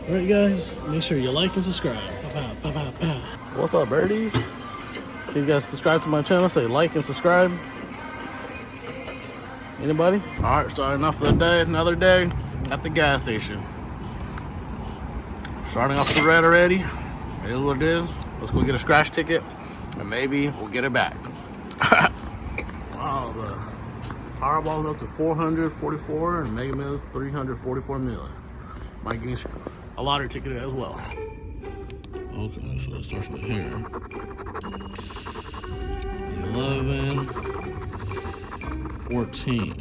Alright guys, make sure you like and subscribe. What's up, birdies? Can you guys subscribe to my channel? Say like and subscribe. Anybody? Alright, starting off the day, another day at the gas station. Starting off the red already. It is what it is. Let's go get a scratch ticket and maybe we'll get it back. Wow, the Powerball's up to 444 and Mega Millions 344 million. Might get a lottery ticket as well. Okay, so it starts with here. 11, 14.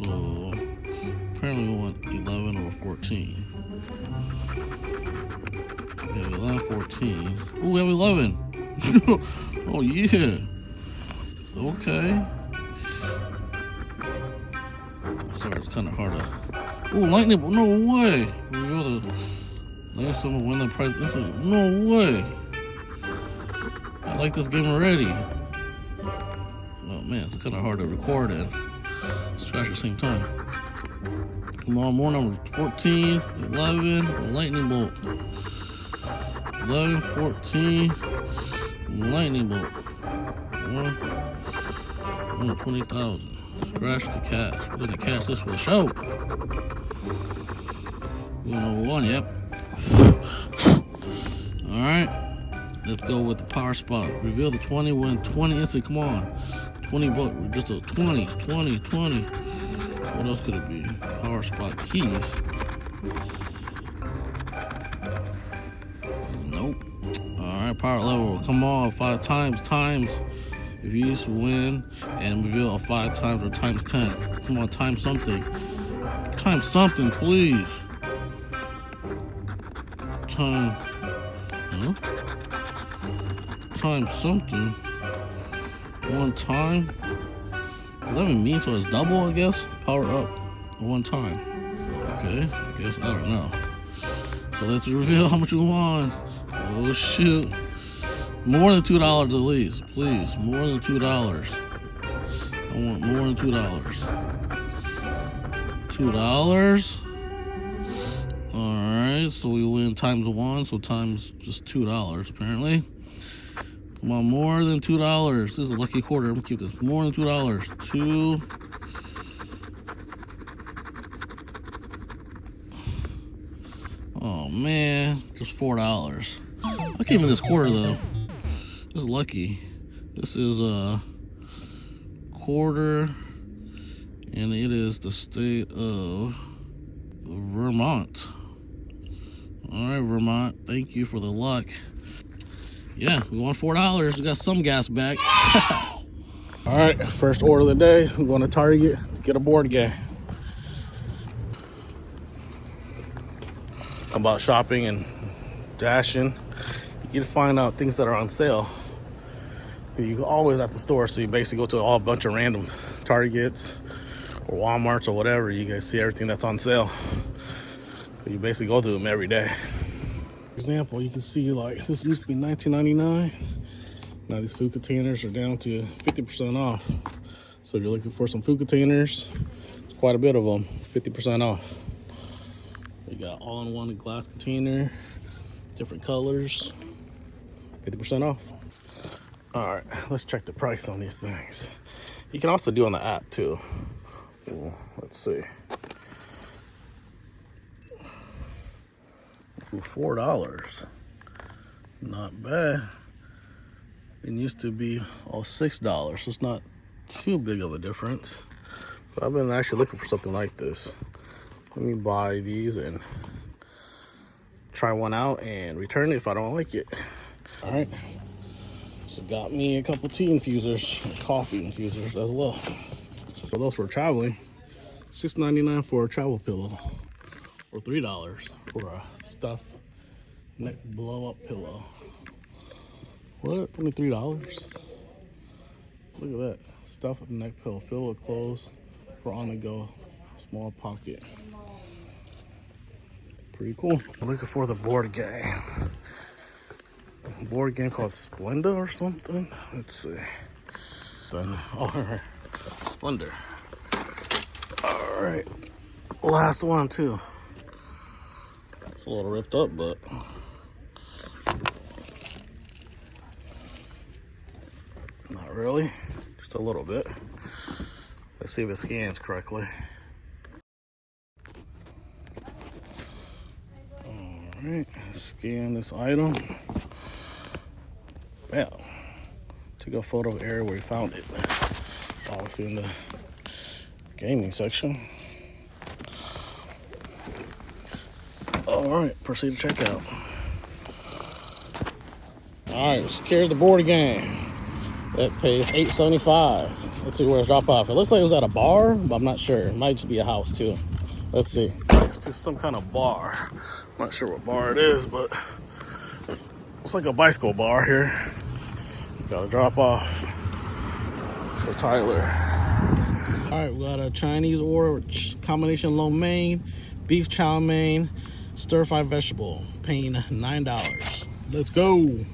So apparently we want 11 or 14. We have 11, 14. Oh, we have 11. Oh yeah. Okay. Sorry, it's kind of hard to. Oh, lightning! No way! We go to let someone win the prize. No way! I like this game already. Oh man, it's kind of hard to record and scratch at the same time. Come on, more numbers. 14, 11, lightning bolt. 11, 14, lightning bolt. 20,000. Scratch the cash. We're gonna cash this for the show. We're number one, yep. Alright. Let's go with the power spot. Reveal the 20, win 20 instant. Come on. 20 bucks. Just a 20. What else could it be? Power spot keys. Nope. Alright, power level. Come on. 5 times. If you used to win and reveal a 5 times or times 10. Come on, times something. Times something, please. Times something. One time. Does that even mean so it's double, I guess? Power up one time. Okay, I guess, I don't know. So let's reveal how much we want. Oh shoot. More than $2 at least, please. More than $2. I want more than $2. $2. Alright, so we win times 1, so times just $2 apparently. Come on, more than $2. This is a lucky quarter. I'm gonna keep this. More than $2. 2. Oh man, just $4. I came in this quarter though. This is lucky. This is a quarter, and it is the state of Vermont. All right, Vermont. Thank you for the luck. Yeah, we won $4. We got some gas back. All right, first order of the day. I'm going to Target to get a board game. About shopping and dashing. You can find out things that are on sale. You can always at the store, so you basically go to a bunch of random Targets or Walmarts or whatever. You guys see everything that's on sale. You basically go through them every day. For example, you can see like this used to be $19.99. Now these food containers are down to 50% off. So if you're looking for some food containers, it's quite a bit of them, 50% off. You got all-in-one glass container, different colors, 50% off. All right, let's check the price on these things. You can also do on the app too. Well, let's see. Ooh, $4. Not bad. It used to be all $6, so it's not too big of a difference. But I've been actually looking for something like this. Let me buy these and try one out and return it if I don't like it. All right. So got me a couple tea infusers, coffee infusers as well. For those for traveling, $6.99 for a travel pillow, or $3 for a stuffed neck blow-up pillow. What? $23? Look at that. Stuffed neck pillow, filled with clothes for on the go, small pocket. Pretty cool. Looking for the board game. Board game called Splenda or something. Let's see. Then, all right, Splendor. All right, last one too. It's a little ripped up, but not really. Just a little bit. Let's see if it scans correctly. Alright, scan this item. Yeah. Took a photo of the area where we found it. Obviously in the gaming section. Alright, proceed to check out. Alright, secure the board game. That pays $8.75. Let's see where it's dropped off. It looks like it was at a bar, but I'm not sure. It might just be a house too. Let's see. It's just some kind of bar. I'm not sure what bar it is, but it's like a bicycle bar here. Got to drop off for Tyler. All right, we got a Chinese order, combination lo mein, beef chow mein, stir-fried vegetable, paying $9. Let's go.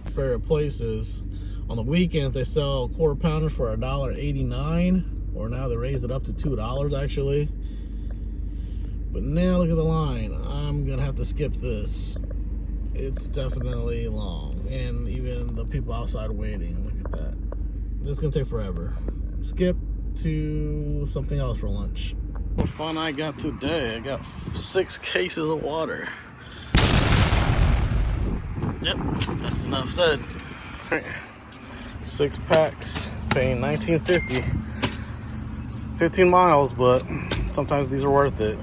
Favorite places. On the weekends, they sell quarter pounder for $1.89, or now they raised it up to $2 actually. But now look at the line. I'm gonna have to skip this. It's definitely long, and even the people outside waiting. Look at that. This is gonna take forever. Skip to something else for lunch. What fun I got today. I got 6 cases of water. Yep, that's enough said. All right. 6 packs, paying $19.50. 15 miles, but sometimes these are worth it.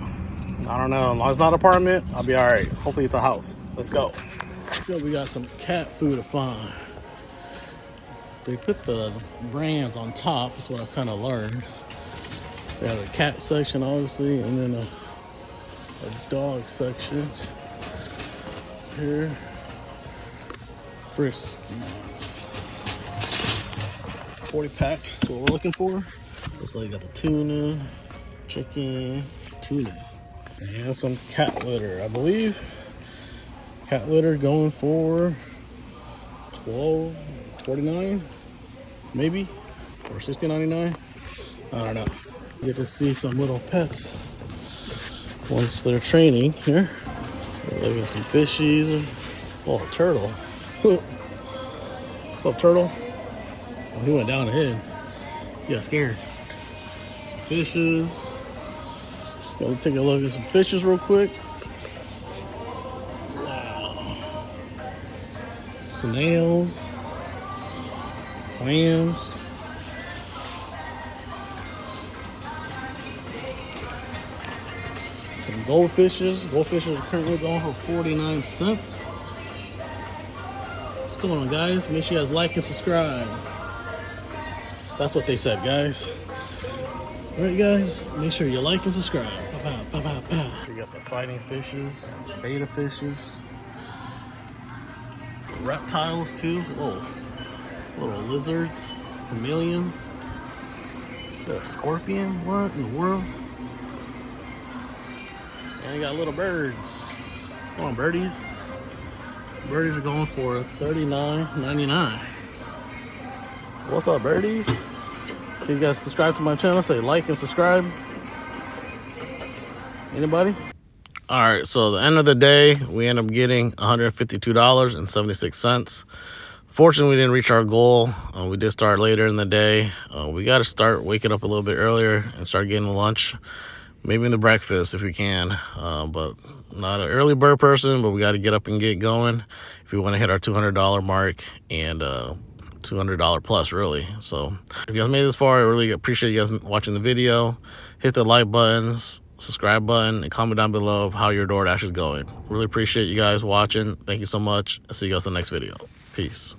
I don't know. As long as it's not an apartment, I'll be all right. Hopefully it's a house. Let's go. So we got some cat food to find. They put the brands on top. That's what I've kind of learned. They have a cat section, obviously, and then a dog section here. Friskies. 40 pack. That's what we're looking for. Looks like you got the tuna, chicken, tuna. And some cat litter, I believe. Cat litter going for $12.49, maybe, or $16.99. I don't know. You get to see some little pets once they're training here. Look at some fishies. Oh, a turtle. What's up, turtle? Oh, he went down ahead. He got scared. Some fishes. Gonna take a look at some fishes real quick. Wow. Snails. Clams. Some goldfishes. Goldfishes are currently going for 49 cents. What's going on, guys? Make sure you guys like and subscribe. That's what they said, guys. Alright, guys, make sure you like and subscribe. We got the fighting fishes, betta fishes, reptiles too. Whoa, little lizards, chameleons. Got a scorpion. What in the world? And you got little birds. Come on, birdies. Birdies are going for $39.99. What's up, birdies? Can you guys subscribe to my channel? Say like and subscribe. Anybody? All right, so the end of the day, we end up getting $152.76. Fortunately, we didn't reach our goal. We did start later in the day. We got to start waking up a little bit earlier and start getting lunch. Maybe in the breakfast if we can. But not an early bird person, but we got to get up and get going if we want to hit our $200 mark and $200 plus, really. So if you guys made it this far, I really appreciate you guys watching the video. Hit the like buttons, subscribe button, and comment down below of how your DoorDash is going. Really appreciate you guys watching. Thank you so much. I'll see you guys in the next video. Peace.